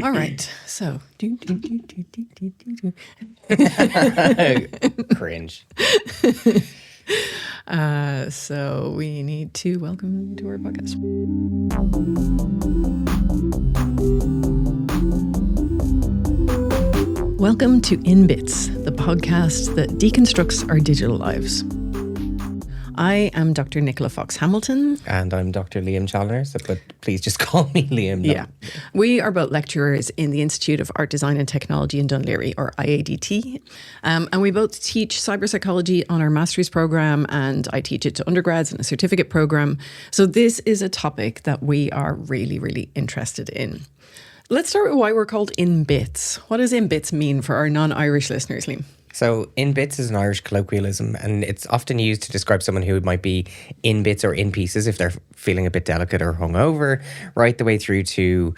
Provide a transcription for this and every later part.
All right. So, Cringe. So we need to welcome to our podcast. Welcome to In Bits, the podcast that deconstructs our digital lives. I am Dr. Nicola Fox-Hamilton. And I'm Dr. Liam Challoner, but please just call me Liam. Yeah. We are both lecturers in the Institute of Art, Design and Technology in Dún Laoghaire, or IADT. And we both teach cyberpsychology on our master's program, and I teach it to undergrads in a certificate program. So this is a topic that we are really, really interested in. Let's start with why we're called In Bits. What does In Bits mean for our non-Irish listeners, Liam? So in bits is an Irish colloquialism, and it's often used to describe someone who might be in bits or in pieces if they're feeling a bit delicate or hungover, right the way through to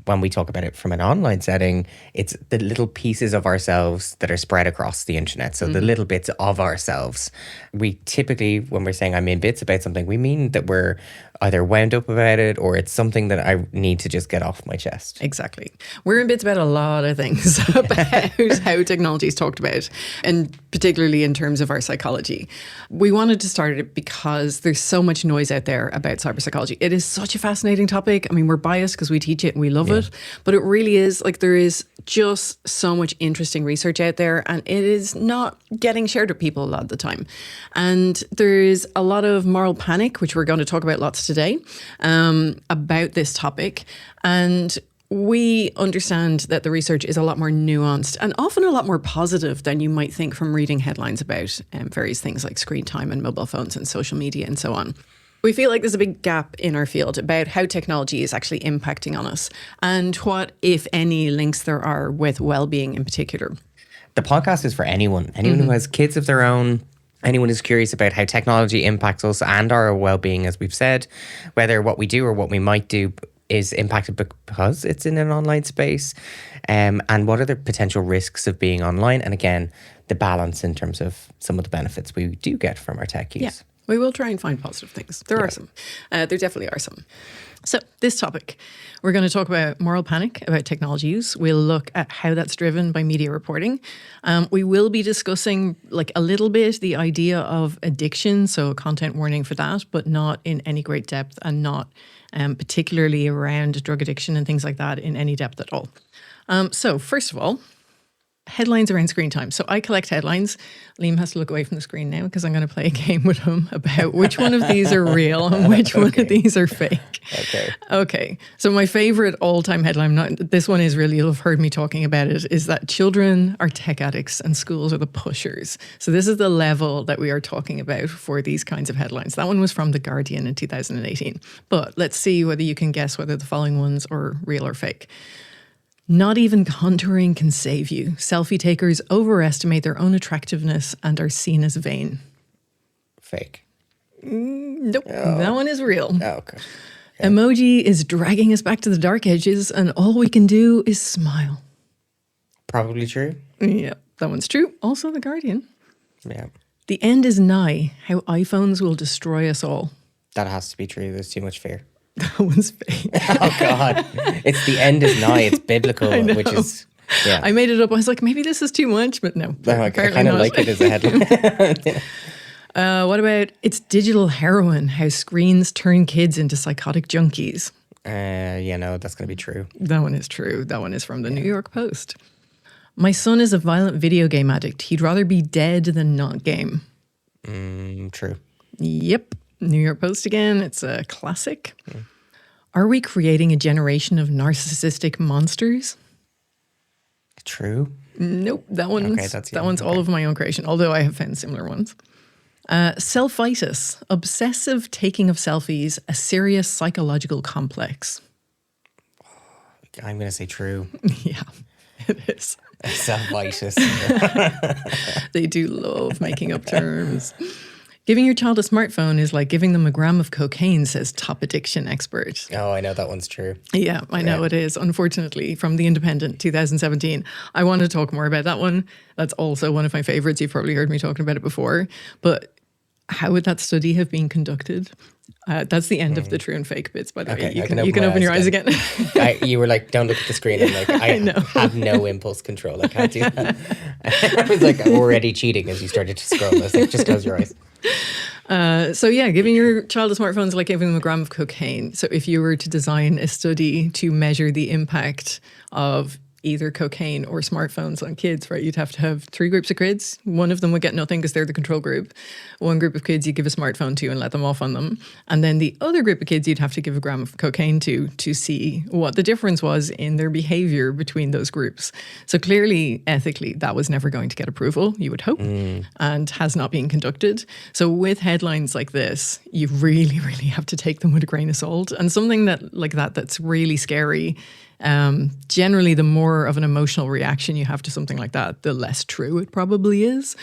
when we talk about it from an online setting, it's the little pieces of ourselves that are spread across the internet. So the little bits of ourselves. We typically, when we're saying I'm in bits about something, we mean that we're either wound up about it or it's something that I need to just get off my chest. Exactly. We're in bits about a lot of things about how technology is talked about, and particularly in terms of our psychology. We wanted to start it because there's so much noise out there about cyberpsychology. It is such a fascinating topic. I mean, we're biased because we teach it and we love it, but it really is like there is just so much interesting research out there, and it is not getting shared with people a lot of the time. And there's a lot of moral panic, which we're going to talk about lots today, about this topic. And we understand that the research is a lot more nuanced and often a lot more positive than you might think from reading headlines about various things like screen time and mobile phones and social media and so on. We feel like there's a big gap in our field about how technology is actually impacting on us and what, if any, links there are with well-being in particular. The podcast is for anyone who has kids of their own, anyone who's curious about how technology impacts us and our well-being, as we've said, whether what we do or what we might do is impacted because it's in an online space, and what are the potential risks of being online, and again, the balance in terms of some of the benefits we do get from our tech use. Yeah. We will try and find positive things. There are some. There definitely are some. So this topic, we're going to talk about moral panic, about technology use. We'll look at how that's driven by media reporting. We will be discussing like a little bit the idea of addiction, so content warning for that, but not in any great depth, and not particularly around drug addiction and things like that in any depth at all. So first of all, headlines around screen time. So I collect headlines. Liam has to look away from the screen now because I'm going to play a game with him about which one of these are real and which one of these are fake. Okay. So my favorite all-time headline, this one is really, you'll have heard me talking about it, is that children are tech addicts and schools are the pushers. So this is the level that we are talking about for these kinds of headlines. That one was from The Guardian in 2018. But let's see whether you can guess whether the following ones are real or fake. Not even contouring can save you. Selfie takers overestimate their own attractiveness and are seen as vain. Fake. Nope. Oh. That one is real. Oh, okay. Emoji is dragging us back to the dark ages, and all we can do is smile. Probably true. Yeah, that one's true. Also The Guardian. Yeah. The end is nigh. How iPhones will destroy us all. That has to be true. There's too much fear. That one's fake. Oh, God. It's the end is nigh. It's biblical, which is, yeah. I made it up. I was like, maybe this is too much, but no. I kind of like it as a headline. What about it's digital heroin, how screens turn kids into psychotic junkies? No, that's going to be true. That one is true. That one is from the New York Post. My son is a violent video game addict. He'd rather be dead than not game. True. Yep. New York Post again. It's a classic. Are we creating a generation of narcissistic monsters? True. Nope. That one's all of my own creation, although I have found similar ones. Selfitis, obsessive taking of selfies, a serious psychological complex. I'm going to say true. Yeah, it is. Selfitis. They do love making up terms. Giving your child a smartphone is like giving them a gram of cocaine, says top addiction expert. Oh, I know that one's true. Yeah, I know it is, unfortunately, from The Independent, 2017. I want to talk more about that one. That's also one of my favorites. You've probably heard me talking about it before. But How would that study have been conducted? That's the end of the true and fake bits, by the way. Okay, You I can open your eyes again. You were like, don't look at the screen. I'm like, I know. have no impulse control. I can't do that. I was like, I'm already cheating as you started to scroll. I was like, just close your eyes. So yeah, giving your child a smartphone is like giving them a gram of cocaine. So if you were to design a study to measure the impact of either cocaine or smartphones on kids, right, you'd have to have 3 groups of kids. One of them would get nothing because they're the control group. One group of kids you give a smartphone to and let them off on them. And then the other group of kids you'd have to give a gram of cocaine to see what the difference was in their behavior between those groups. So clearly, ethically, that was never going to get approval, you would hope, and has not been conducted. So with headlines like this, you really, really have to take them with a grain of salt. And something that like that's really scary. Generally, the more of an emotional reaction you have to something like that, the less true it probably is.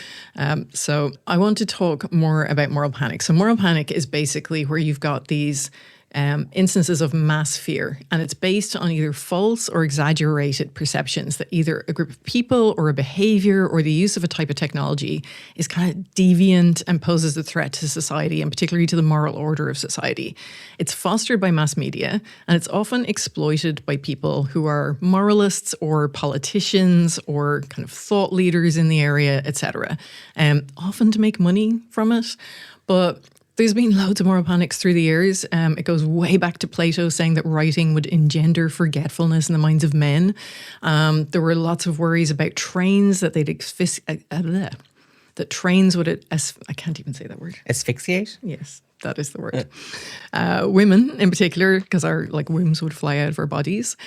So I want to talk more about moral panic. So moral panic is basically where you've got these instances of mass fear, and it's based on either false or exaggerated perceptions that either a group of people or a behavior or the use of a type of technology is kind of deviant and poses a threat to society, and particularly to the moral order of society. It's fostered by mass media, and it's often exploited by people who are moralists or politicians or kind of thought leaders in the area, etc., often to make money from it. But there's been loads of moral panics through the years. It goes way back to Plato saying that writing would engender forgetfulness in the minds of men. There were lots of worries about trains, that they'd that trains would, I can't even say that word. Asphyxiate? Yes, that is the word. Women in particular, because our wombs would fly out of our bodies.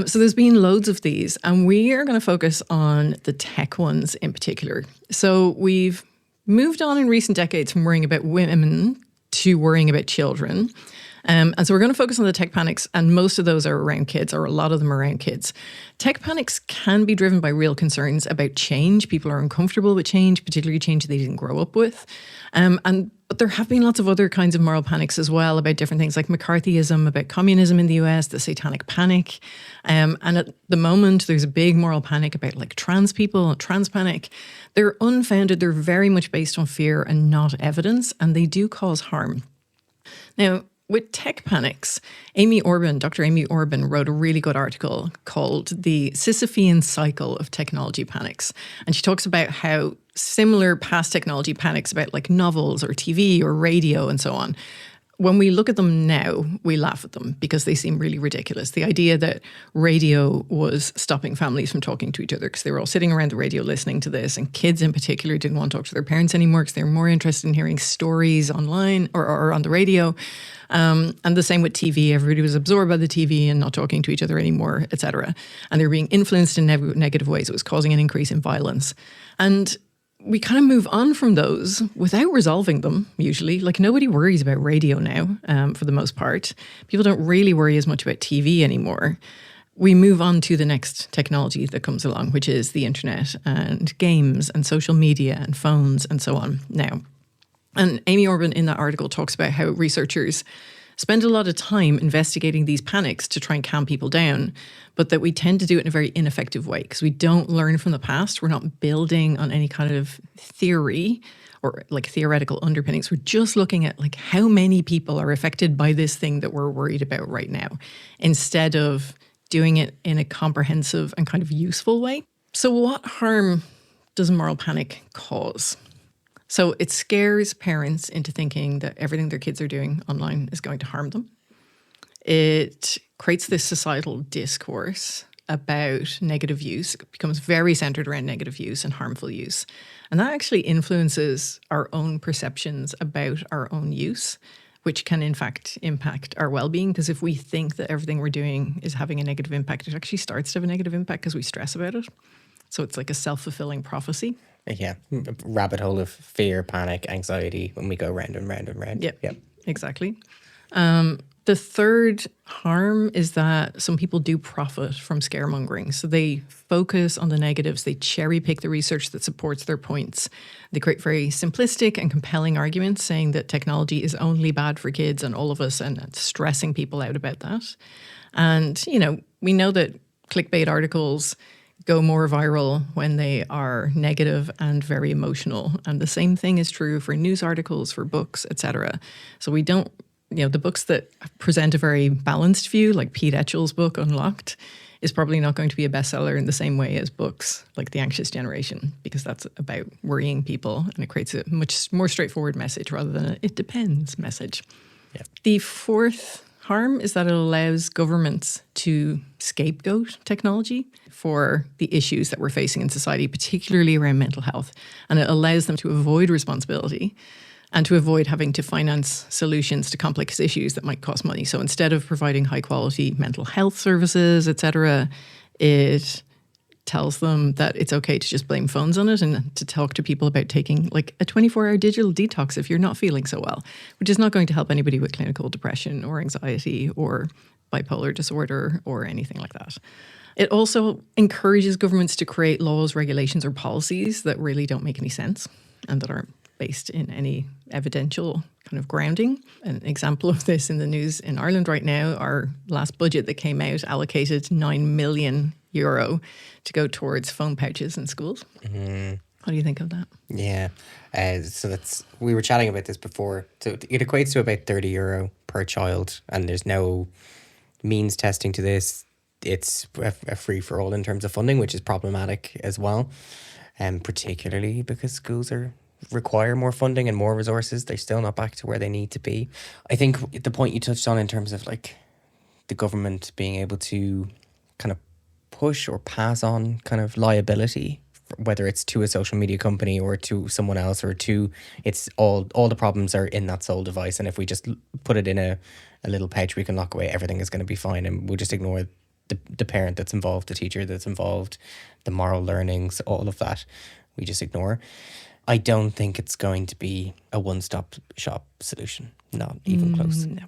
So there's been loads of these, and we are going to focus on the tech ones in particular. So we've moved on in recent decades from worrying about women to worrying about children. And so we're going to focus on the tech panics, and most of those are around kids, or a lot of them are around kids. Tech panics can be driven by real concerns about change. People are uncomfortable with change, particularly change they didn't grow up with. But there have been lots of other kinds of moral panics as well about different things like McCarthyism, about communism in the US, the satanic panic. And at the moment, there's a big moral panic about trans people, trans panic. They're unfounded. They're very much based on fear and not evidence, and they do cause harm. Now, with tech panics, Dr. Amy Orban wrote a really good article called The Sisyphean Cycle of Technology Panics. And she talks about how similar past technology panics about novels or TV or radio and so on, when we look at them now, we laugh at them because they seem really ridiculous. The idea that radio was stopping families from talking to each other because they were all sitting around the radio listening to this, and kids in particular didn't want to talk to their parents anymore because they were more interested in hearing stories online or on the radio. And the same with TV. Everybody was absorbed by the TV and not talking to each other anymore, etc. And they were being influenced in negative ways. It was causing an increase in violence. And we kind of move on from those without resolving them, usually. Nobody worries about radio now, for the most part. People don't really worry as much about TV anymore. We move on to the next technology that comes along, which is the internet and games and social media and phones and so on now. And Amy Orban in that article talks about how researchers spend a lot of time investigating these panics to try and calm people down, but that we tend to do it in a very ineffective way because we don't learn from the past. We're not building on any kind of theory or theoretical underpinnings. We're just looking at how many people are affected by this thing that we're worried about right now, instead of doing it in a comprehensive and kind of useful way. So what harm does moral panic cause? So it scares parents into thinking that everything their kids are doing online is going to harm them. It creates this societal discourse about negative use. It becomes very centered around negative use and harmful use. And that actually influences our own perceptions about our own use, which can in fact impact our well-being. Because if we think that everything we're doing is having a negative impact, it actually starts to have a negative impact because we stress about it. So it's like a self-fulfilling prophecy. Yeah, rabbit hole of fear, panic, anxiety when we go round and round and round. Yep. Exactly. The third harm is that some people do profit from scaremongering. So they focus on the negatives. They cherry pick the research that supports their points. They create very simplistic and compelling arguments saying that technology is only bad for kids and all of us, and stressing people out about that. And, we know that clickbait articles go more viral when they are negative and very emotional. And the same thing is true for news articles, for books, etc. So we don't, the books that present a very balanced view, like Pete Etchell's book, Unlocked, is probably not going to be a bestseller in the same way as books like The Anxious Generation, because that's about worrying people and it creates a much more straightforward message rather than a "it depends" message. Yeah. The fourth harm is that it allows governments to scapegoat technology for the issues that we're facing in society, particularly around mental health. And it allows them to avoid responsibility and to avoid having to finance solutions to complex issues that might cost money. So instead of providing high quality mental health services, etc., it tells them that it's okay to just blame phones on it and to talk to people about taking like a 24-hour digital detox if you're not feeling so well, which is not going to help anybody with clinical depression or anxiety or bipolar disorder or anything like that. It also encourages governments to create laws, regulations, or policies that really don't make any sense and that aren't based in any evidential kind of grounding. An example of this in the news in Ireland right now, our last budget that came out allocated €9 million to go towards phone pouches in schools. Mm-hmm. What do you think of that? Yeah. We were chatting about this before. So it equates to about €30 per child, and there's no means testing to this. It's a free for all in terms of funding, which is problematic as well. Particularly because schools require more funding and more resources. They're still not back to where they need to be. I think the point you touched on in terms of like the government being able to kind of push or pass on kind of liability, whether it's to a social media company or to someone else or it's all the problems are in that sole device. And if we just put it in a little pouch, we can lock away, everything is going to be fine. And we'll just ignore the parent that's involved, the teacher that's involved, the moral learnings, all of that. We just ignore. I don't think it's going to be a one-stop shop solution. Not even close. No.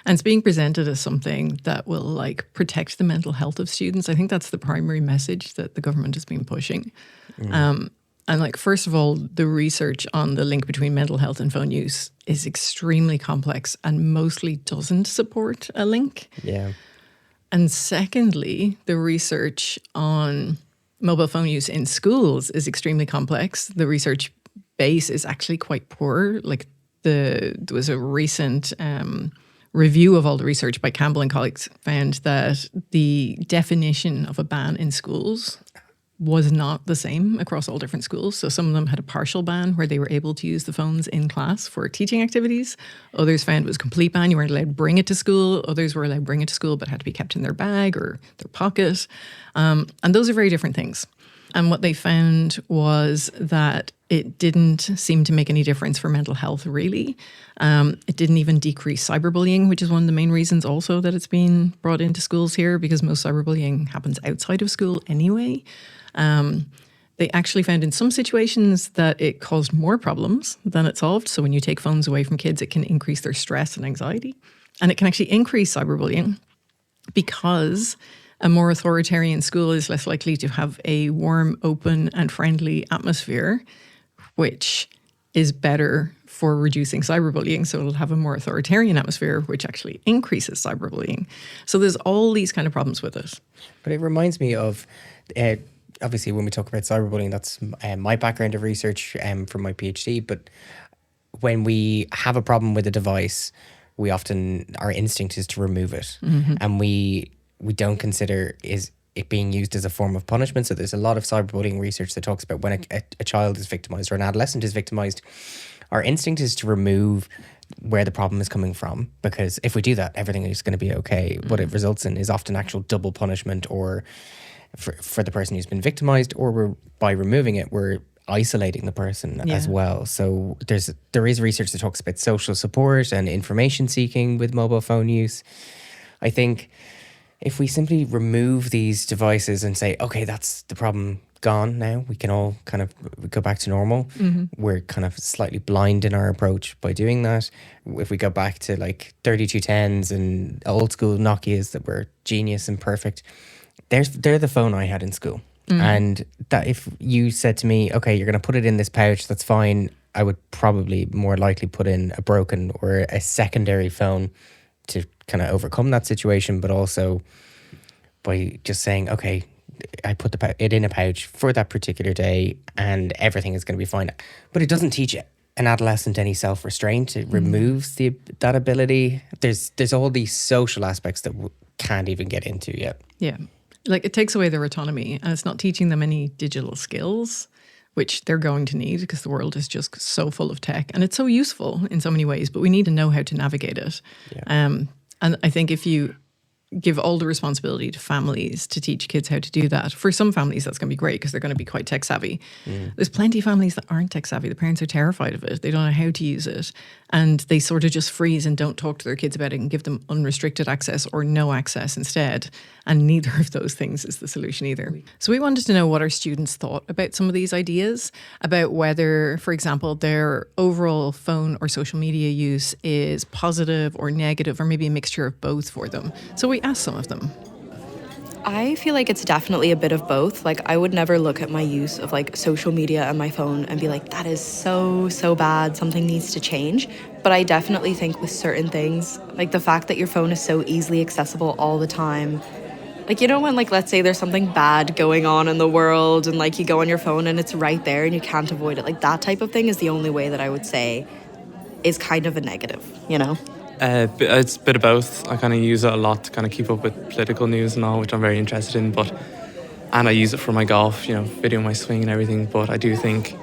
And it's being presented as something that will like protect the mental health of students. I think that's the primary message that the government has been pushing. And like, first of all, the research on the link between mental health and phone use is extremely complex and mostly doesn't support a link. Yeah. And secondly, the research on mobile phone use in schools is extremely complex. The research base is actually quite poor. Like there was a recent review of all the research by Campbell and colleagues found that the definition of a ban in schools was not the same across all different schools. So some of them had a partial ban where they were able to use the phones in class for teaching activities. Others found it was a complete ban. You weren't allowed to bring it to school. Others were allowed to bring it to school but had to be kept in their bag or their pocket. And those are very different things. And what they found was that it didn't seem to make any difference for mental health, really. It didn't even decrease cyberbullying, which is one of the main reasons also that it's been brought into schools here, because most cyberbullying happens outside of school anyway. They actually found in some situations that it caused more problems than it solved. So when you take phones away from kids, it can increase their stress and anxiety. And it can actually increase cyberbullying because a more authoritarian school is less likely to have a warm, open, and friendly atmosphere, which is better for reducing cyberbullying. So it'll have a more authoritarian atmosphere, which actually increases cyberbullying. So there's all these kind of problems with it. But it reminds me of, obviously, when we talk about cyberbullying, that's my background of research from my PhD. But when we have a problem with a device, our instinct is to remove it. Mm-hmm. And we don't consider is it being used as a form of punishment. So there's a lot of cyberbullying research that talks about when a child is victimized or an adolescent is victimized, our instinct is to remove where the problem is coming from, because if we do that, everything is going to be okay. What it results in is often actual double punishment, or for the person who's been victimized, or by removing it, we're isolating the person as well. So there is research that talks about social support and information seeking with mobile phone use. I think if we simply remove these devices and say, okay, that's the problem gone now, we can all kind of go back to normal. Mm-hmm. We're kind of slightly blind in our approach by doing that. If we go back to like 3210s and old school Nokias that were genius and perfect, they're the phone I had in school. Mm-hmm. And that if you said to me, okay, you're going to put it in this pouch, that's fine, I would probably more likely put in a broken or a secondary phone to kind of overcome that situation, but also by just saying, okay, I put it in a pouch for that particular day and everything is going to be fine. But it doesn't teach an adolescent any self-restraint. It removes that ability. There's all these social aspects that we can't even get into yet. Yeah. Like it takes away their autonomy and it's not teaching them any digital skills, which they're going to need because the world is just so full of tech and it's so useful in so many ways, but we need to know how to navigate it. Yeah. And I think if you give all the responsibility to families to teach kids how to do that. For some families, that's going to be great because they're going to be quite tech savvy. There's plenty of families that aren't tech savvy. The parents are terrified of it. They don't know how to use it. And they sort of just freeze and don't talk to their kids about it and give them unrestricted access or no access instead. And neither of those things is the solution either. So we wanted to know what our students thought about some of these ideas, about whether, for example, their overall phone or social media use is positive or negative, or maybe a mixture of both for them. So we asked some of them. I feel like it's definitely a bit of both. Like, I would never look at my use of like social media and my phone and be like, that is so bad, something needs to change. But I definitely think with certain things, like the fact that your phone is so easily accessible all the time, like, you know, when like, let's say there's something bad going on in the world and like you go on your phone and it's right there and you can't avoid it. Like that type of thing is the only way that I would say is kind of a negative, you know? It's a bit of both. I kind of use it a lot to kind of keep up with political news and all, which I'm very interested in. And I use it for my golf, you know, video my swing and everything. But I do think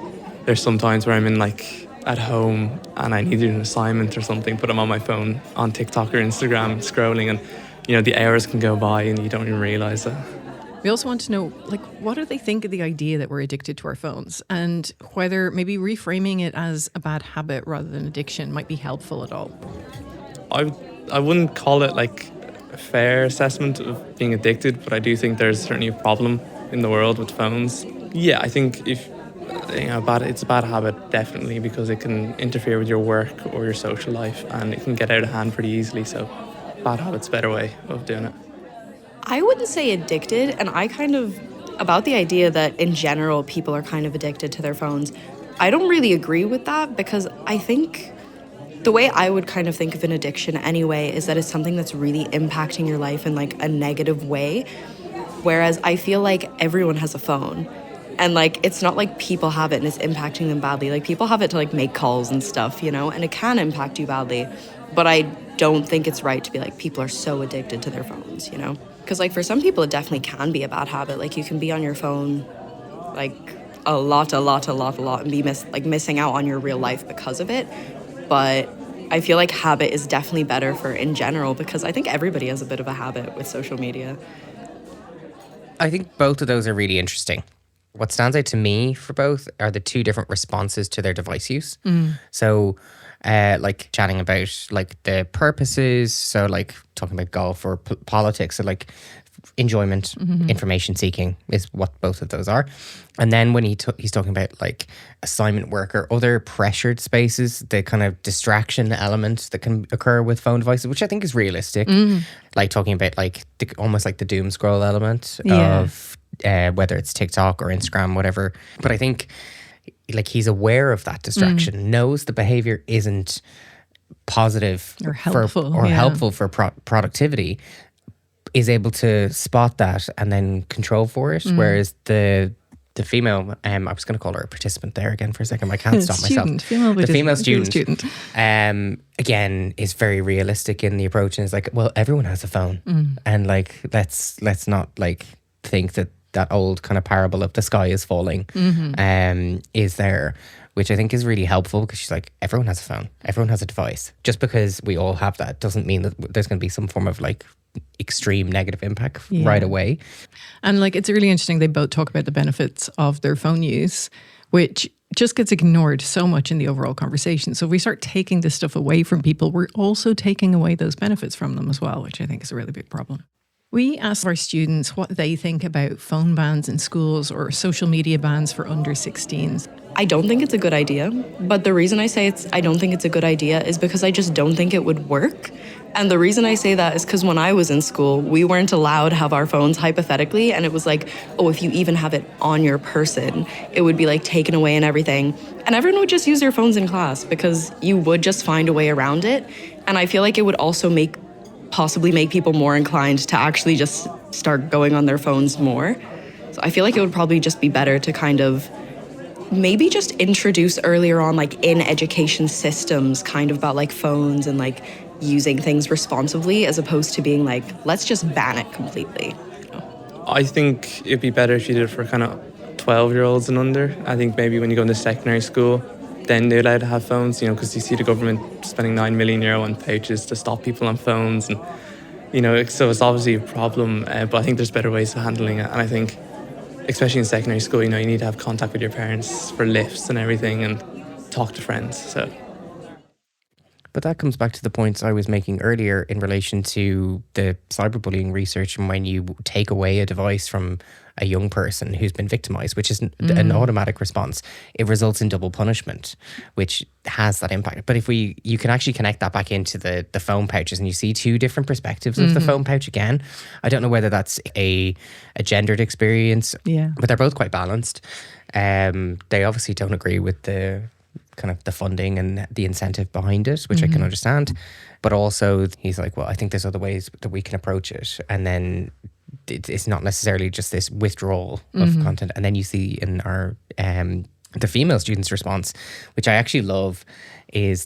there's some times where I'm in like at home and I need to do an assignment or something, but I'm on my phone on TikTok or Instagram scrolling, and you know the hours can go by and you don't even realise it. We also want to know, like, what do they think of the idea that we're addicted to our phones, and whether maybe reframing it as a bad habit rather than addiction might be helpful at all. I wouldn't call it like a fair assessment of being addicted, but I do think there's certainly a problem in the world with phones. Yeah, I think if you know, it's a bad habit, definitely, because it can interfere with your work or your social life, and it can get out of hand pretty easily. So, bad habit's a better way of doing it. I wouldn't say addicted, and I kind of, about the idea that in general people are kind of addicted to their phones, I don't really agree with that, because I think the way I would kind of think of an addiction anyway is that it's something that's really impacting your life in like a negative way, whereas I feel like everyone has a phone. And like, it's not like people have it and it's impacting them badly. Like, people have it to like make calls and stuff, you know, and it can impact you badly. But I don't think it's right to be like, people are so addicted to their phones, you know? Because like for some people, it definitely can be a bad habit. Like, you can be on your phone like a lot and be missing out on your real life because of it. But I feel like habit is definitely better for in general, because I think everybody has a bit of a habit with social media. I think both of those are really interesting. What stands out to me for both are the two different responses to their device use. So like chatting about like the purposes, so like talking about golf or politics, so like enjoyment, information seeking is what both of those are. And then when he's talking about like assignment work or other pressured spaces, the kind of distraction element that can occur with phone devices, which I think is realistic. Like talking about like almost like the doom scroll element of whether it's TikTok or Instagram, whatever. But I think like he's aware of that distraction, knows the behavior isn't positive or helpful helpful for productivity, is able to spot that and then control for it. Whereas the female, I was going to call her a participant there again for a second, but I can't stop myself. The female student, again, is very realistic in the approach, and is like, well, everyone has a phone, and like let's not like think that old kind of parable of the sky is falling is there, which I think is really helpful, because she's like, everyone has a phone, everyone has a device. Just because we all have that doesn't mean that there's going to be some form of like extreme negative impact right away. And like, it's really interesting, they both talk about the benefits of their phone use, which just gets ignored so much in the overall conversation. So if we start taking this stuff away from people, we're also taking away those benefits from them as well, which I think is a really big problem. We asked our students what they think about phone bans in schools or social media bans for under 16s. I don't think it's a good idea, but the reason I say I don't think it's a good idea is because I just don't think it would work. And the reason I say that is because when I was in school, we weren't allowed to have our phones hypothetically, and it was like, oh, if you even have it on your person, it would be like taken away and everything. And everyone would just use their phones in class because you would just find a way around it. And I feel like it would also possibly make people more inclined to actually just start going on their phones more. So I feel like it would probably just be better to kind of maybe just introduce earlier on, like in education systems, kind of about like phones and like using things responsibly, as opposed to being like, let's just ban it completely. I think it'd be better if you did it for kind of 12-year-olds and under. I think maybe when you go into secondary school, then they're allowed to have phones, you know, because you see the government spending €9 million on pouches to stop people on phones. And, you know, so it's obviously a problem, but I think there's better ways of handling it. And I think, especially in secondary school, you know, you need to have contact with your parents for lifts and everything and talk to friends. So. But that comes back to the points I was making earlier in relation to the cyberbullying research, and when you take away a device from a young person who's been victimized, which is an automatic response, it results in double punishment, which has that impact. But if you can actually connect that back into the phone pouches, and you see two different perspectives of the phone pouch again. I don't know whether that's a gendered experience, but they're both quite balanced. They obviously don't agree with the kind of the funding and the incentive behind it, which I can understand. But also he's like, well, I think there's other ways that we can approach it. And then it's not necessarily just this withdrawal of content. And then you see in our the female students' response, which I actually love, is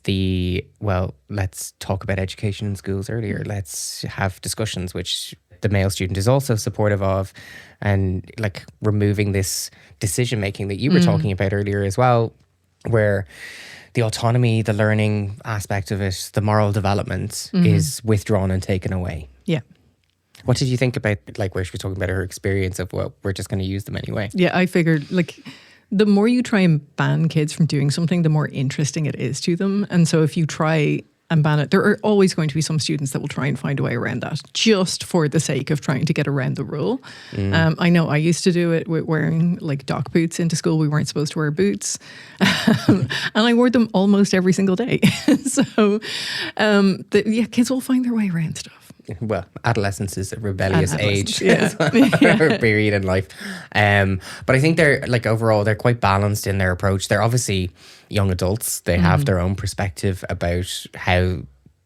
let's talk about education in schools earlier. Let's have discussions, which the male student is also supportive of, and like removing this decision making that you were talking about earlier as well, where the autonomy, the learning aspect of it, the moral development is withdrawn and taken away. Yeah. What did you think about, like, where she was talking about her experience of, well, we're just going to use them anyway? Yeah, I figured, like, the more you try and ban kids from doing something, the more interesting it is to them. And so if you try and ban it, there are always going to be some students that will try and find a way around that, just for the sake of trying to get around the rule. I know I used to do it with wearing like dock boots into school. We weren't supposed to wear boots. And I wore them almost every single day. So kids will find their way around stuff. Well, adolescence is a rebellious age Yeah. or period in life. But I think they're, like, overall, they're quite balanced in their approach. They're obviously young adults. They have their own perspective about how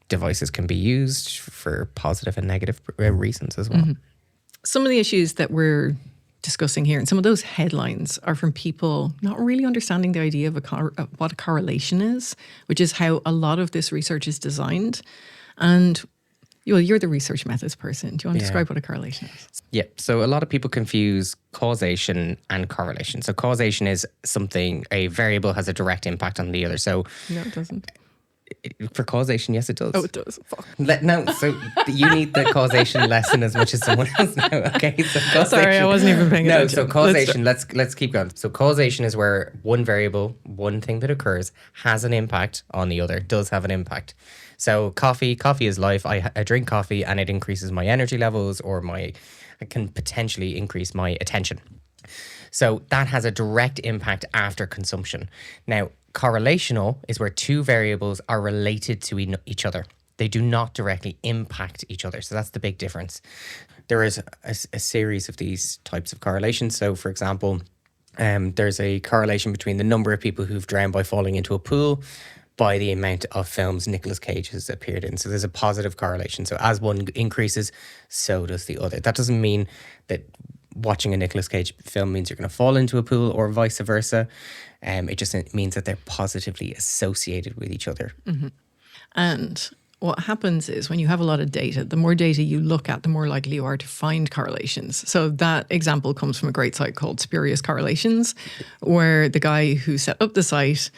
devices can be used for positive and negative reasons as well. Some of the issues that we're discussing here, and some of those headlines, are from people not really understanding the idea of what a correlation is, which is how a lot of this research is designed. And you're the research methods person. Do you want to describe what a correlation is? Yeah. So a lot of people confuse causation and correlation. So causation is something, a variable has a direct impact on the other. So No, it doesn't. For causation, yes, it does. Oh, it does. Fuck. No, so you need the causation lesson as much as someone else now. Okay, so causation. Sorry, I wasn't even paying attention. No, so causation. Let's keep going. So causation is where one variable, one thing that occurs, has an impact on the other. Does have an impact. So coffee is life. I drink coffee and it increases my energy levels, or it can potentially increase my attention. So that has a direct impact after consumption. Now, correlational is where two variables are related to each other. They do not directly impact each other. So that's the big difference. There is a series of these types of correlations. So, for example, there's a correlation between the number of people who've drowned by falling into a pool by the amount of films Nicolas Cage has appeared in. So there's a positive correlation. So as one increases, so does the other. That doesn't mean that watching a Nicolas Cage film means you're going to fall into a pool or vice versa. It just means that they're positively associated with each other. And what happens is, when you have a lot of data, the more data you look at, the more likely you are to find correlations. So that example comes from a great site called Spurious Correlations, where the guy who set up the site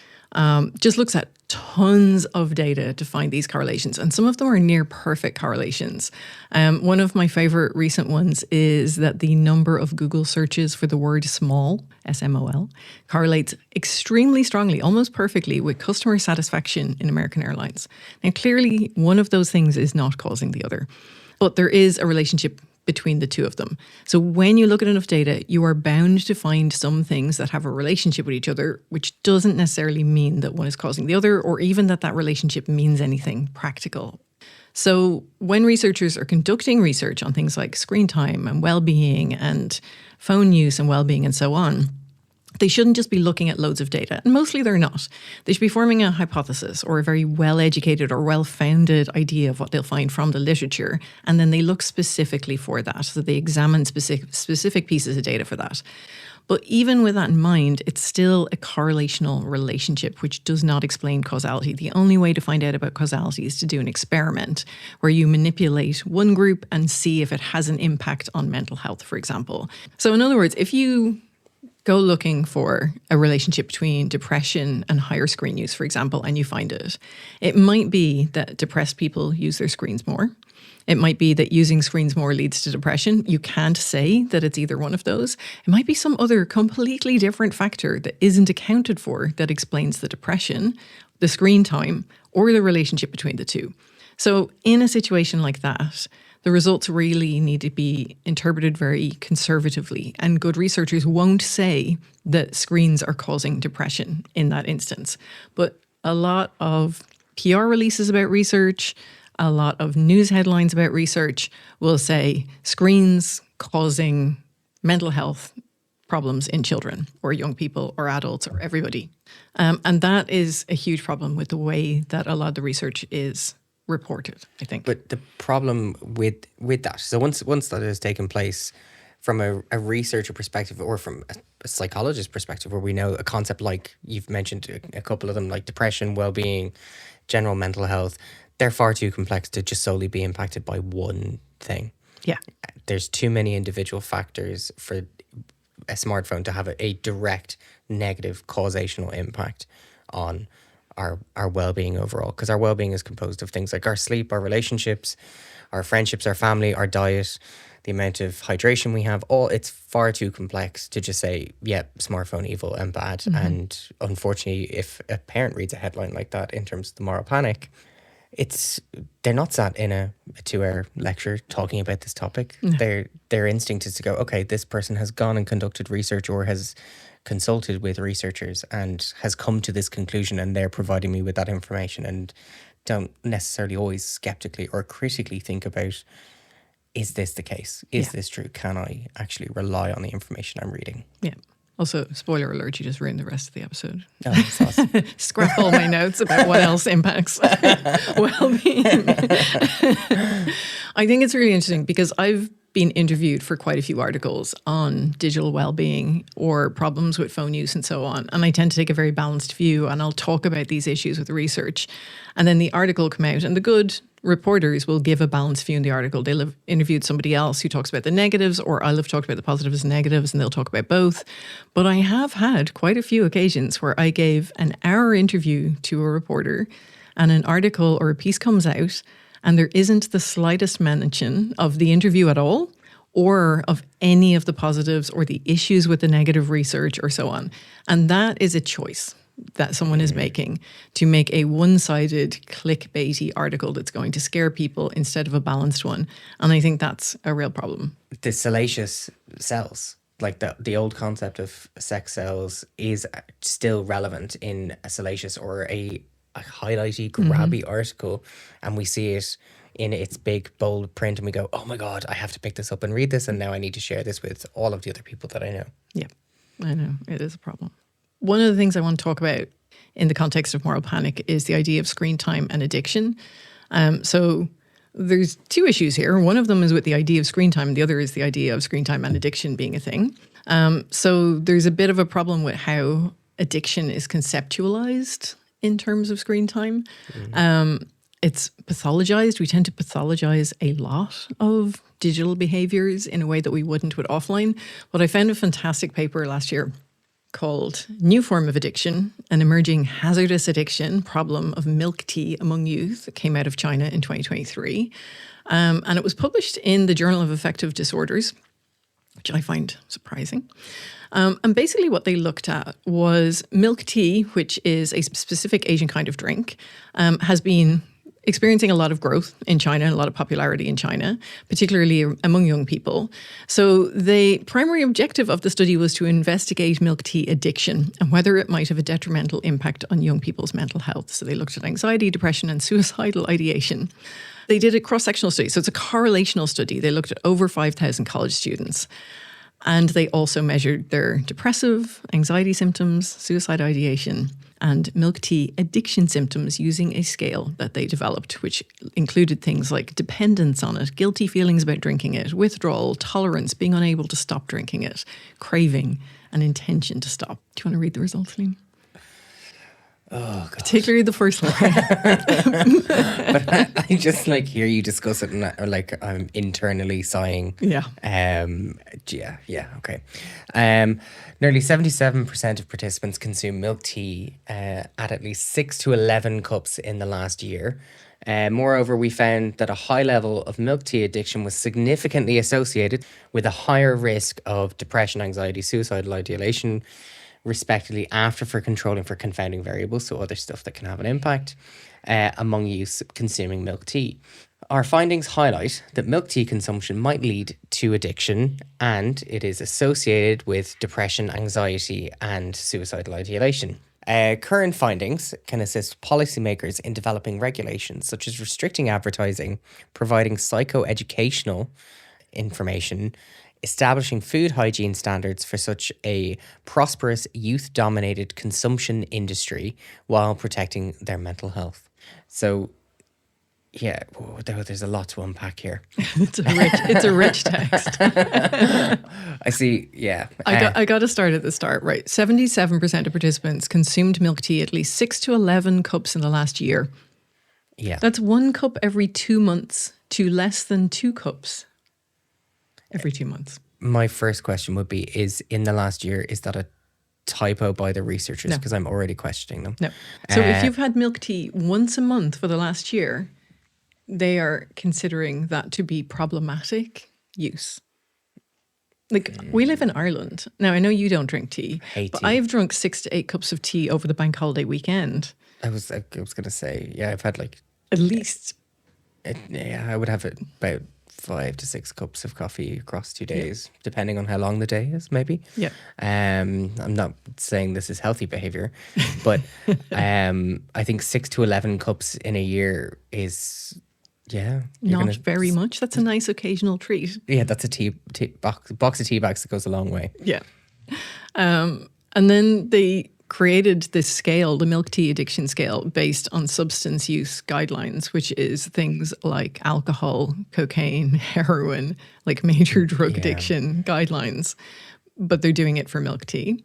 just looks at tons of data to find these correlations. And some of them are near perfect correlations. One of my favorite recent ones is that the number of Google searches for the word small, SMOL, correlates extremely strongly, almost perfectly, with customer satisfaction in American Airlines. Now, clearly, one of those things is not causing the other, but there is a relationship between the two of them. So when you look at enough data, you are bound to find some things that have a relationship with each other, which doesn't necessarily mean that one is causing the other, or even that relationship means anything practical. So when researchers are conducting research on things like screen time and well-being and phone use and well-being and so on, They shouldn't just be looking at loads of data, and mostly they're not. They should be forming a hypothesis or a very well-educated or well-founded idea of what they'll find from the literature, and then they look specifically for that. So they examine specific pieces of data for that. But even with that in mind, it's still a correlational relationship, which does not explain causality. The only way to find out about causality is to do an experiment where you manipulate one group and see if it has an impact on mental health, for example. So in other words, if you go looking for a relationship between depression and higher screen use, for example, and you find it, it might be that depressed people use their screens more. It might be that using screens more leads to depression. You can't say that it's either one of those. It might be some other completely different factor that isn't accounted for that explains the depression, the screen time, or the relationship between the two. So in a situation like that, the results really need to be interpreted very conservatively, and good researchers won't say that screens are causing depression in that instance. But a lot of PR releases about research, a lot of news headlines about research will say screens causing mental health problems in children or young people or adults or everybody. And that is a huge problem with the way that a lot of the research is reported, I think. But the problem with that, so once that has taken place from a researcher perspective or from a psychologist perspective, where we know a concept like you've mentioned a couple of them, like depression, well-being, general mental health, they're far too complex to just solely be impacted by one thing. Yeah. There's too many individual factors for a smartphone to have a direct negative causational impact on our well-being overall, because our well-being is composed of things like our sleep, our relationships, our friendships, our family, our diet, the amount of hydration we have. All it's far too complex to just say, yeah, smartphone evil and bad. Mm-hmm. And unfortunately, if a parent reads a headline like that in terms of the moral panic, they're not sat in a 2-hour lecture talking about this topic. No. Their instinct is to go, okay, this person has gone and conducted research or has consulted with researchers and has come to this conclusion, and they're providing me with that information, and don't necessarily always skeptically or critically think about, is this the case? Is this true? Can I actually rely on the information I'm reading? Yeah. Also, spoiler alert, you just ruined the rest of the episode. Oh, that's awesome. Scrap all my notes about what else impacts well-being. I think it's really interesting because I've been interviewed for quite a few articles on digital well-being or problems with phone use and so on. And I tend to take a very balanced view, and I'll talk about these issues with research. And then the article will come out, and the good reporters will give a balanced view in the article. They'll have interviewed somebody else who talks about the negatives, or I'll have talked about the positives and negatives, and they'll talk about both. But I have had quite a few occasions where I gave an hour interview to a reporter, and an article or a piece comes out, and there isn't the slightest mention of the interview at all, or of any of the positives or the issues with the negative research or so on. And that is a choice that someone is making to make a one-sided clickbaity article that's going to scare people instead of a balanced one. And I think that's a real problem. The salacious cells, like the old concept of sex cells, is still relevant in a salacious or a highlighty, grabby article, and we see it in its big, bold print, and we go, oh my God, I have to pick this up and read this, and now I need to share this with all of the other people that I know. Yeah, I know. It is a problem. One of the things I want to talk about in the context of moral panic is the idea of screen time and addiction. So there's two issues here. One of them is with the idea of screen time, and the other is the idea of screen time and addiction being a thing. So there's a bit of a problem with how addiction is conceptualized in terms of screen time. It's pathologized. We tend to pathologize a lot of digital behaviors in a way that we wouldn't with offline. But I found a fantastic paper last year called New Form of Addiction, an Emerging Hazardous Addiction Problem of Milk Tea Among Youth. It came out of China in 2023. And it was published in the Journal of Affective Disorders, which I find surprising. And basically what they looked at was milk tea, which is a specific Asian kind of drink, has been experiencing a lot of growth in China and a lot of popularity in China, particularly among young people. So the primary objective of the study was to investigate milk tea addiction and whether it might have a detrimental impact on young people's mental health. So they looked at anxiety, depression, and suicidal ideation. They did a cross-sectional study. So it's a correlational study. They looked at over 5,000 college students. And they also measured their depressive, anxiety symptoms, suicide ideation, and milk tea addiction symptoms using a scale that they developed, which included things like dependence on it, guilty feelings about drinking it, withdrawal, tolerance, being unable to stop drinking it, craving, and intention to stop. Do you want to read the results, Liam? Oh, God. Particularly the first line. But I just like hear you discuss it, and I'm internally sighing. Yeah. Okay. Nearly 77% of participants consume milk tea at least 6 to 11 cups in the last year. Moreover, we found that a high level of milk tea addiction was significantly associated with a higher risk of depression, anxiety, suicidal ideation, respectively, for controlling for confounding variables, so other stuff that can have an impact among youths consuming milk tea. Our findings highlight that milk tea consumption might lead to addiction, and it is associated with depression, anxiety, and suicidal ideation. Current findings can assist policymakers in developing regulations such as restricting advertising, providing psychoeducational information, establishing food hygiene standards for such a prosperous youth-dominated consumption industry while protecting their mental health. So, yeah, there's a lot to unpack here. It's a rich text. I see, yeah. I got to start at the start, right? 77% of participants consumed milk tea at least 6 to 11 cups in the last year. Yeah. That's 1 cup every 2 months to less than 2 cups every 2 months. My first question would be, is in the last year, is that a typo by the researchers? No. Because I'm already questioning them. No. So if you've had milk tea once a month for the last year, they are considering that to be problematic use. Like, we live in Ireland. Now, I know you don't drink tea, Hate but tea. I've drunk 6 to 8 cups of tea over the bank holiday weekend. I was going to say, yeah, I've had like, At least. I would have about 5 to 6 cups of coffee across 2 days, depending on how long the day is, maybe. Yeah. I'm not saying this is healthy behavior, but I think 6 to 11 cups in a year is, you're Not gonna- very much. That's a nice occasional treat. Yeah, that's a box of tea bags that goes a long way. Yeah. And then they created this scale, the milk tea addiction scale, based on substance use guidelines, which is things like alcohol, cocaine, heroin, like major drug addiction guidelines. But they're doing it for milk tea.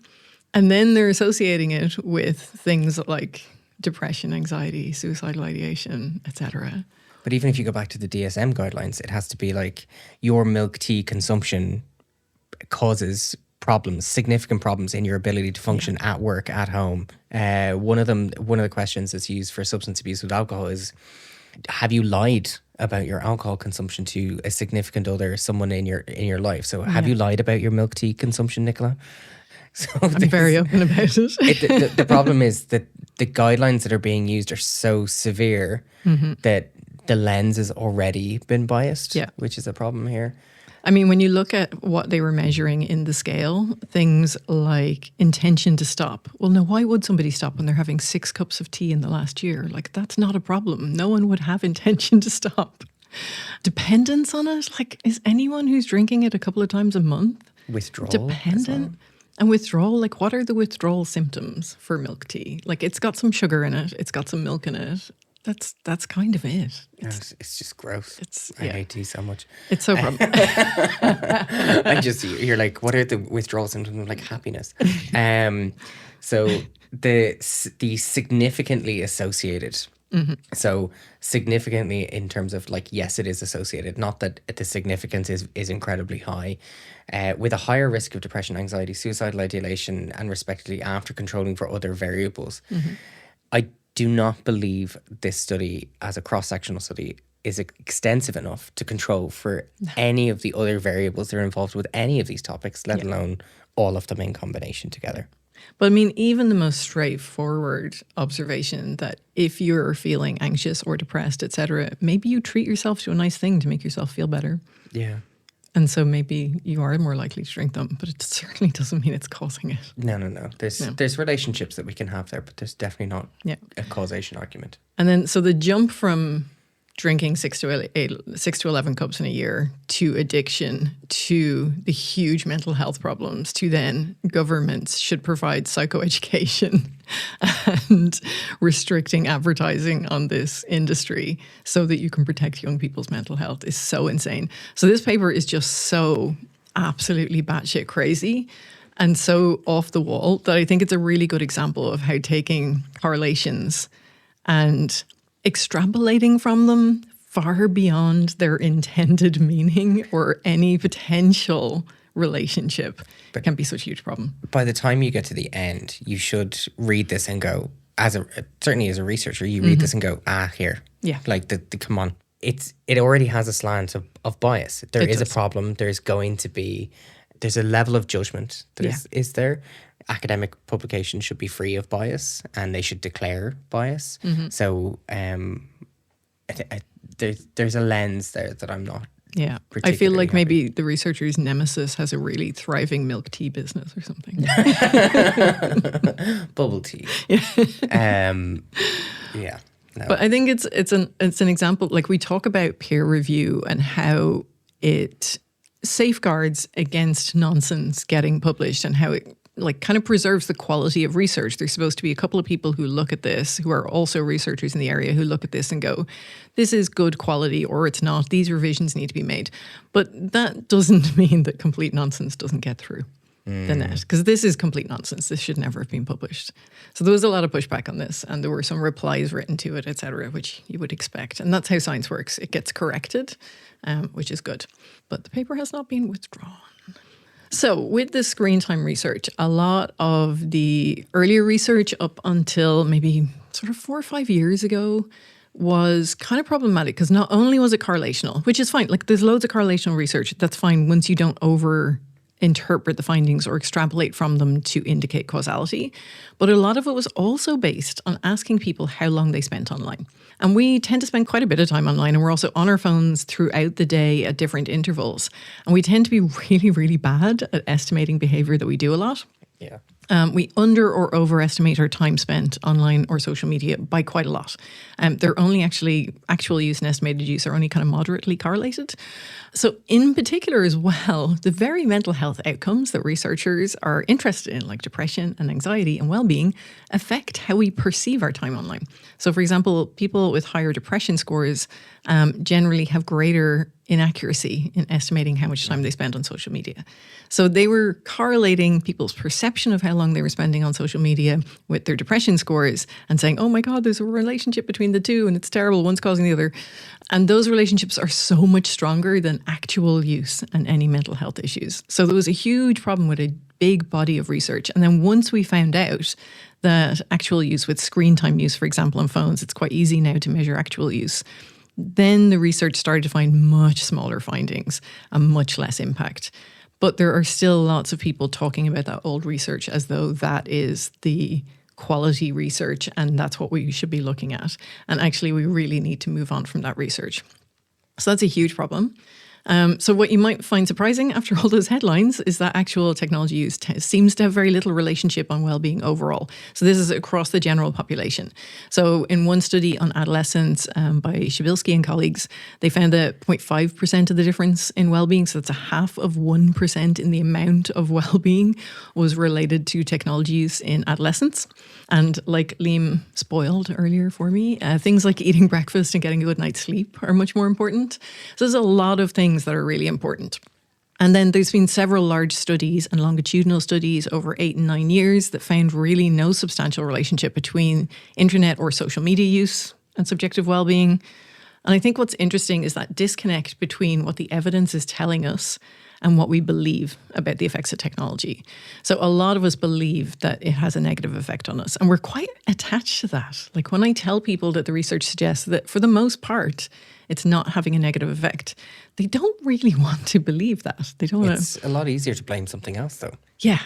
And then they're associating it with things like depression, anxiety, suicidal ideation, etc. But even if you go back to the DSM guidelines, it has to be like your milk tea consumption causes significant problems in your ability to function at work, at home. One of the questions that's used for substance abuse with alcohol is, have you lied about your alcohol consumption to a significant other, someone in your life? So have you lied about your milk tea consumption, Nicola? So I'm very open about it. the problem is that the guidelines that are being used are so severe that the lens has already been biased, which is a problem here. I mean, when you look at what they were measuring in the scale, things like intention to stop. Well, no, why would somebody stop when they're having 6 cups of tea in the last year? Like, that's not a problem. No one would have intention to stop. Dependence on it? Like, is anyone who's drinking it a couple of times a month Withdrawal. dependent? And withdrawal, like, what are the withdrawal symptoms for milk tea? Like, it's got some sugar in it. It's got some milk in it. That's kind of it. It's just gross. I hate tea so much. It's so problematic. And just you're like, what are the withdrawal symptoms? I'm like, happiness. So the significantly associated. So significantly in terms of like, yes, it is associated. Not that the significance is incredibly high, with a higher risk of depression, anxiety, suicidal ideation, and respectively after controlling for other variables. I do not believe this study, as a cross-sectional study, is extensive enough to control for any of the other variables that are involved with any of these topics, let alone all of them in combination together. But I mean, even the most straightforward observation that if you're feeling anxious or depressed, etc., maybe you treat yourself to a nice thing to make yourself feel better. Yeah. And so maybe you are more likely to drink them, but it certainly doesn't mean it's causing it. No. There's relationships that we can have there, but there's definitely not a causation argument. And then, so the jump from drinking 6 to 11 cups in a year, to addiction, to the huge mental health problems, to then governments should provide psychoeducation and restricting advertising on this industry so that you can protect young people's mental health is so insane. So this paper is just so absolutely batshit crazy and so off the wall that I think it's a really good example of how taking correlations and extrapolating from them far beyond their intended meaning or any potential relationship can be such a huge problem. By the time you get to the end, you should read this and go, certainly as a researcher, you read this and go, here. Yeah. Like, come on. It already has a slant of bias. There is a problem. There's a level of judgment that is there. Academic publications should be free of bias and they should declare bias. So there's a lens there that I'm not. Yeah, I feel like maybe the researcher's nemesis has a really thriving milk tea business or something. Bubble tea. Yeah. No. But I think it's an example. Like, we talk about peer review and how it safeguards against nonsense getting published and how it kind of preserves the quality of research. There's supposed to be a couple of people who look at this, who are also researchers in the area, who look at this and go, this is good quality or it's not. These revisions need to be made. But that doesn't mean that complete nonsense doesn't get through the net, because this is complete nonsense. This should never have been published. So there was a lot of pushback on this and there were some replies written to it, etc., which you would expect. And that's how science works. It gets corrected, which is good. But the paper has not been withdrawn. So with the screen time research, a lot of the earlier research up until maybe sort of 4 or 5 years ago was kind of problematic because not only was it correlational, which is fine. Like, there's loads of correlational research. That's fine once you don't over-interpret the findings or extrapolate from them to indicate causality. But a lot of it was also based on asking people how long they spent online. And we tend to spend quite a bit of time online, and we're also on our phones throughout the day at different intervals. And we tend to be really, really bad at estimating behavior that we do a lot. Yeah. We under or overestimate our time spent online or social media by quite a lot. They're only actual use and estimated use are only kind of moderately correlated. So in particular as well, the very mental health outcomes that researchers are interested in, like depression and anxiety and well-being, affect how we perceive our time online. So for example, people with higher depression scores generally have greater inaccuracy in estimating how much time they spend on social media. So they were correlating people's perception of how long they were spending on social media with their depression scores and saying, oh my God, there's a relationship between the two and it's terrible, one's causing the other. And those relationships are so much stronger than actual use and any mental health issues. So there was a huge problem with a big body of research. And then once we found out that actual use with screen time use, for example, on phones, it's quite easy now to measure actual use. Then the research started to find much smaller findings and much less impact. But there are still lots of people talking about that old research as though that is the quality research and that's what we should be looking at. And actually, we really need to move on from that research. So that's a huge problem. So what you might find surprising after all those headlines is that actual technology use seems to have very little relationship on well-being overall. So this is across the general population. So in one study on adolescents by Shabilsky and colleagues, they found that 0.5% of the difference in well-being, so that's 0.5% in the amount of well-being, was related to technology use in adolescents. And like Liam spoiled earlier for me, things like eating breakfast and getting a good night's sleep are much more important. So there's a lot of things that are really important. And then there's been several large studies and longitudinal studies over 8 and 9 years that found really no substantial relationship between internet or social media use and subjective well-being. And I think what's interesting is that disconnect between what the evidence is telling us and what we believe about the effects of technology. So a lot of us believe that it has a negative effect on us, and we're quite attached to that. Like when I tell people that the research suggests that for the most part, it's not having a negative effect, they don't really want to believe that. They don't. It's a lot easier to blame something else, though. Yeah.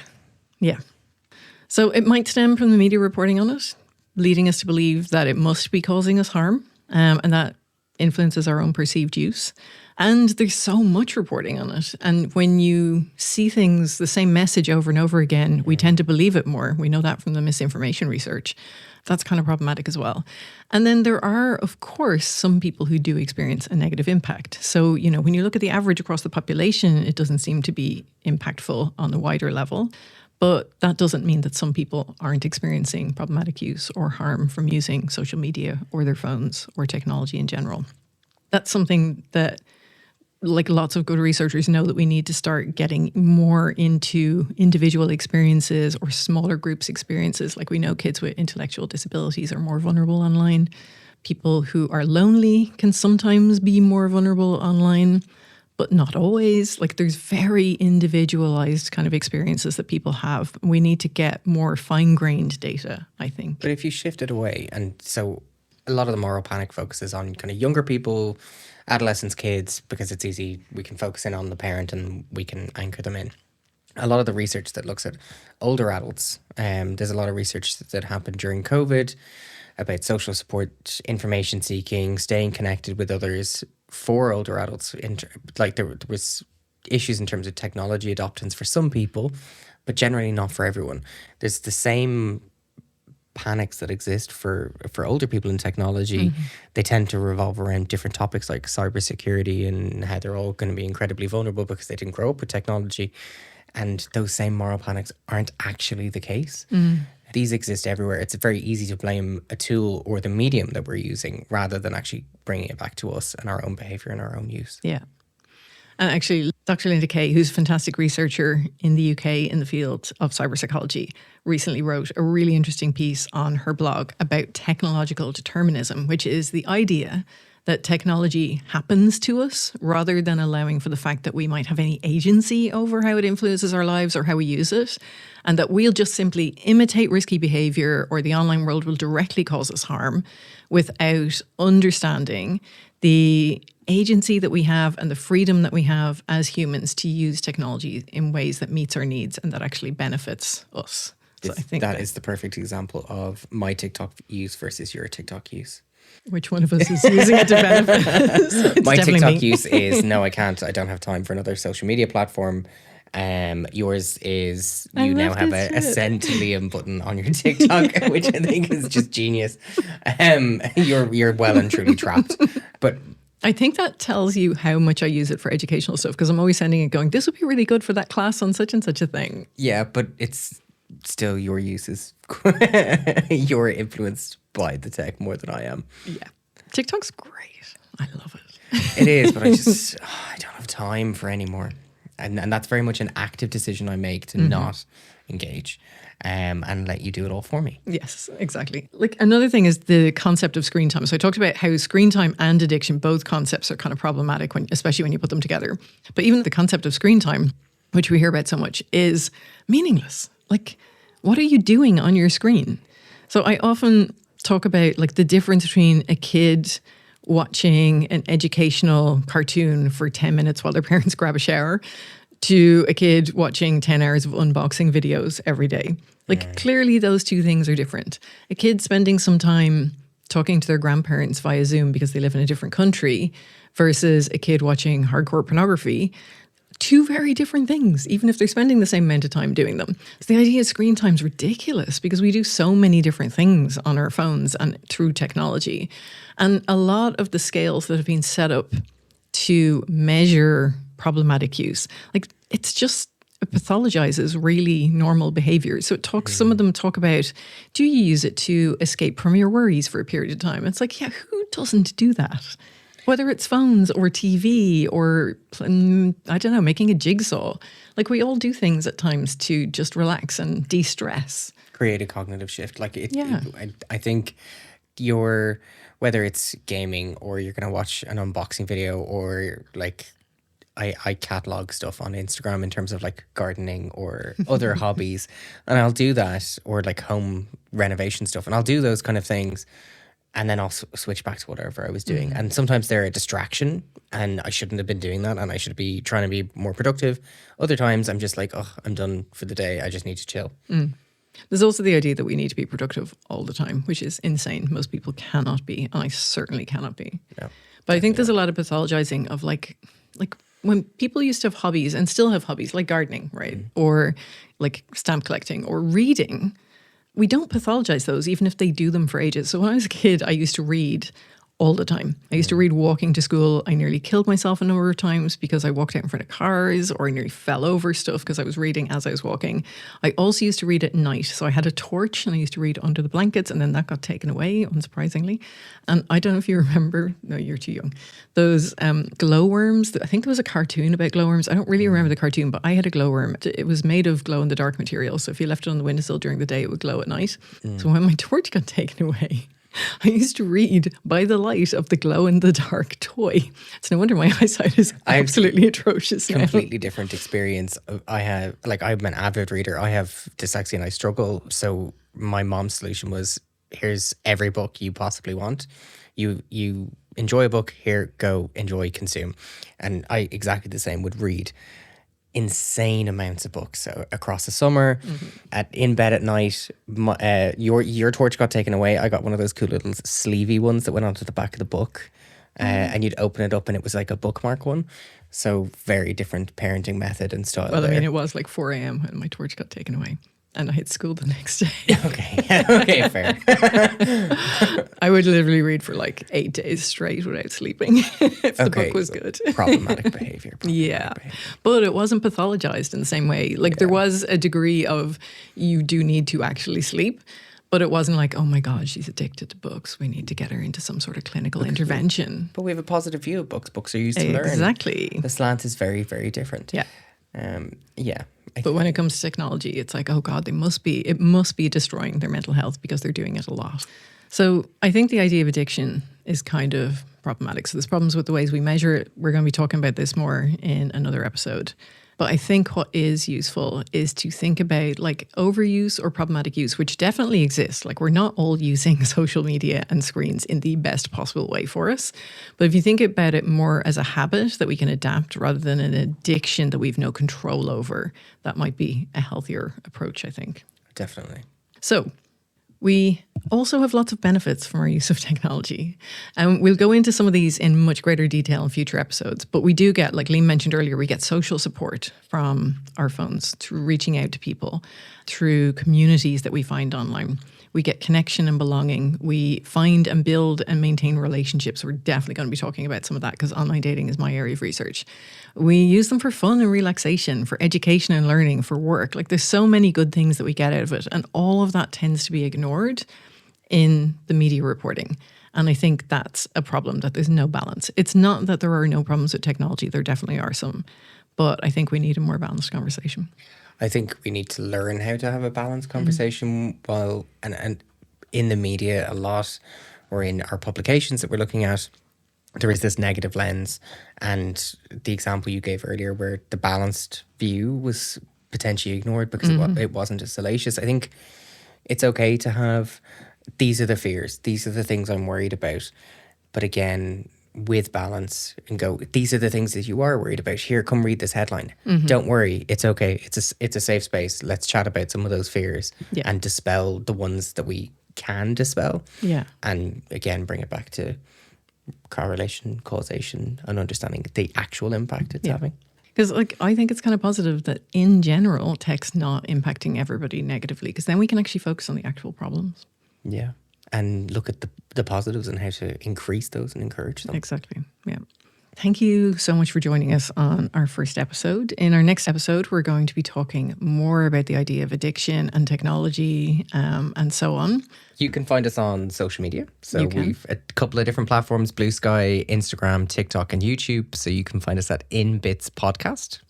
So it might stem from the media reporting on it, leading us to believe that it must be causing us harm, and that influences our own perceived use. And there's so much reporting on it. And when you see things, the same message over and over again, we tend to believe it more. We know that from the misinformation research. That's kind of problematic as well. And then there are, of course, some people who do experience a negative impact. So, when you look at the average across the population, it doesn't seem to be impactful on a wider level. But that doesn't mean that some people aren't experiencing problematic use or harm from using social media or their phones or technology in general. That's something that, like lots of good researchers know, that we need to start getting more into individual experiences or smaller groups' experiences. Like we know kids with intellectual disabilities are more vulnerable online. People who are lonely can sometimes be more vulnerable online, but not always. Like there's very individualized kind of experiences that people have. We need to get more fine-grained data, I think. But if you shift it away, and so a lot of the moral panic focuses on kind of younger people, adolescents, kids, because it's easy. We can focus in on the parent and we can anchor them in. A lot of the research that looks at older adults, there's a lot of research that happened during COVID about social support, information seeking, staying connected with others for older adults. Like there was issues in terms of technology adoptance for some people, but generally not for everyone. There's the same panics that exist for older people in technology. They tend to revolve around different topics like cybersecurity and how they're all going to be incredibly vulnerable because they didn't grow up with technology. And those same moral panics aren't actually the case. These exist everywhere. It's very easy to blame a tool or the medium that we're using rather than actually bringing it back to us and our own behavior and our own use. Yeah. And actually, Dr. Linda Kay, who's a fantastic researcher in the UK in the field of cyberpsychology, recently wrote a really interesting piece on her blog about technological determinism, which is the idea that technology happens to us rather than allowing for the fact that we might have any agency over how it influences our lives or how we use it, and that we'll just simply imitate risky behavior or the online world will directly cause us harm without understanding the agency that we have and the freedom that we have as humans to use technology in ways that meets our needs and that actually benefits us. So I think that is the perfect example of my TikTok use versus your TikTok use. Which one of us is using it to benefit us? My TikTok use is, no, I can't. I don't have time for another social media platform. Yours is, you now have a send to Liam button on your TikTok, which I think is just genius. You're well and truly trapped. But I think that tells you how much I use it for educational stuff, because I'm always sending it going, this would be really good for that class on such and such a thing. Yeah, but it's still your uses. You're influenced by the tech more than I am. Yeah. TikTok's great. I love it. It is, but I don't have time for any more. And that's very much an active decision I make to not engage and let you do it all for me. Yes, exactly. Like another thing is the concept of screen time. So I talked about how screen time and addiction, both concepts are kind of problematic, especially when you put them together. But even the concept of screen time, which we hear about so much, is meaningless. Like, what are you doing on your screen? So I often talk about like the difference between a kid watching an educational cartoon for 10 minutes while their parents grab a shower to a kid watching 10 hours of unboxing videos every day. Like clearly those two things are different. A kid spending some time talking to their grandparents via Zoom because they live in a different country versus a kid watching hardcore pornography. Two very different things, even if they're spending the same amount of time doing them. So the idea of screen time is ridiculous because we do so many different things on our phones and through technology. And a lot of the scales that have been set up to measure problematic use, like it's just, it pathologizes really normal behaviors. So it talks, some of them talk about, do you use it to escape from your worries for a period of time? It's like, yeah, who doesn't do that? Whether it's phones or TV or, I don't know, making a jigsaw. Like we all do things at times to just relax and de-stress. Create a cognitive shift. Like Yeah. I think whether it's gaming or you're going to watch an unboxing video or like I catalog stuff on Instagram in terms of like gardening or other hobbies. And I'll do that, or like home renovation stuff. And I'll do those kind of things. And then I'll switch back to whatever I was doing. And sometimes they're a distraction and I shouldn't have been doing that and I should be trying to be more productive. Other times I'm just like, oh, I'm done for the day. I just need to chill. There's also the idea that we need to be productive all the time, which is insane. Most people cannot be, and I certainly cannot be. No, but I think there's a lot of pathologizing of like when people used to have hobbies and still have hobbies like gardening, right? Or like stamp collecting or reading. We don't pathologize those, even if they do them for ages. So when I was a kid, I used to read all the time. I used to read walking to school. I nearly killed myself a number of times because I walked out in front of cars, or I nearly fell over stuff because I was reading as I was walking. I also used to read at night. So I had a torch and I used to read under the blankets, and then that got taken away, unsurprisingly. And I don't know if you remember, no, you're too young, those glowworms. I think there was a cartoon about glowworms. I don't really remember the cartoon, but I had a glowworm. It was made of glow-in-the-dark material. So if you left it on the windowsill during the day, it would glow at night. So when my torch got taken away, I used to read by the light of the glow-in-the-dark toy. It's no wonder my eyesight is absolutely atrocious now. Completely different experience. I'm an avid reader. I have dyslexia and I struggle. So my mom's solution was, here's every book you possibly want. You enjoy a book, here, go, enjoy, consume. And I exactly the same would read insane amounts of books. So across the summer, in bed at night, your torch got taken away. I got one of those cool little sleevey ones that went onto the back of the book, and you'd open it up and it was like a bookmark one. So very different parenting method and style. Well, I mean, it was like 4 a.m. when my torch got taken away. And I had school the next day. Okay, fair. I would literally read for like 8 days straight without sleeping if the book was good. Problematic behavior. But it wasn't pathologized in the same way. Like there was a degree of you do need to actually sleep, but it wasn't like, oh my God, she's addicted to books. We need to get her into some sort of clinical intervention. But we have a positive view of books. Books are used to learn. Exactly. The slant is very, very different. Yeah. But when it comes to technology, it's like, oh God, it must be destroying their mental health because they're doing it a lot. So I think the idea of addiction is kind of problematic. So there's problems with the ways we measure it. We're going to be talking about this more in another episode. But I think what is useful is to think about like overuse or problematic use, which definitely exists. Like we're not all using social media and screens in the best possible way for us. But if you think about it more as a habit that we can adapt rather than an addiction that we've no control over, that might be a healthier approach, I think. Definitely. So we also have lots of benefits from our use of technology. And we'll go into some of these in much greater detail in future episodes. But we do get, like Liam mentioned earlier, we get social support from our phones through reaching out to people, through communities that we find online. We get connection and belonging. We find and build and maintain relationships. We're definitely going to be talking about some of that because online dating is my area of research. We use them for fun and relaxation, for education and learning, for work. Like there's so many good things that we get out of it. And all of that tends to be ignored in the media reporting. And I think that's a problem, that there's no balance. It's not that there are no problems with technology. There definitely are some. But I think we need a more balanced conversation. I think we need to learn how to have a balanced conversation and in the media a lot, or in our publications that we're looking at, there is this negative lens. And the example you gave earlier where the balanced view was potentially ignored because it wasn't as salacious. I think it's okay to have, these are the fears, these are the things I'm worried about. But again, with balance, and go, these are the things that you are worried about. Here, come read this headline. Don't worry, it's okay. It's a safe space. Let's chat about some of those fears and dispel the ones that we can dispel. Yeah. And again, bring it back to correlation, causation, and understanding the actual impact it's having. Because I think it's kind of positive that in general, tech's not impacting everybody negatively, because then we can actually focus on the actual problems. Yeah. And look at the positives and how to increase those and encourage them. Exactly. Yeah. Thank you so much for joining us on our first episode. In our next episode, we're going to be talking more about the idea of addiction and technology and so on. You can find us on social media. So we've a couple of different platforms, Blue Sky, Instagram, TikTok, and YouTube. So you can find us at In Bits Podcast.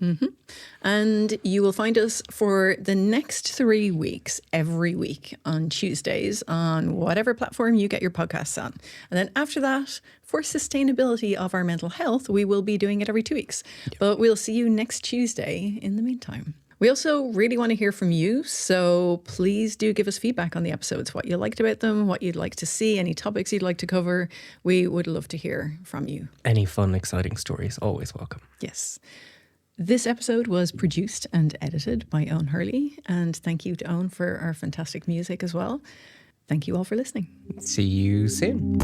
And you will find us for the next 3 weeks, every week on Tuesdays on whatever platform you get your podcasts on. And then after that, for sustainability of our mental health, we will be doing it every 2 weeks. But we'll see you next Tuesday in the meantime. We also really want to hear from you, so please do give us feedback on the episodes, what you liked about them, what you'd like to see, any topics you'd like to cover. We would love to hear from you. Any fun, exciting stories, always welcome. Yes. This episode was produced and edited by Owen Hurley, and thank you to Owen for our fantastic music as well. Thank you all for listening. See you soon.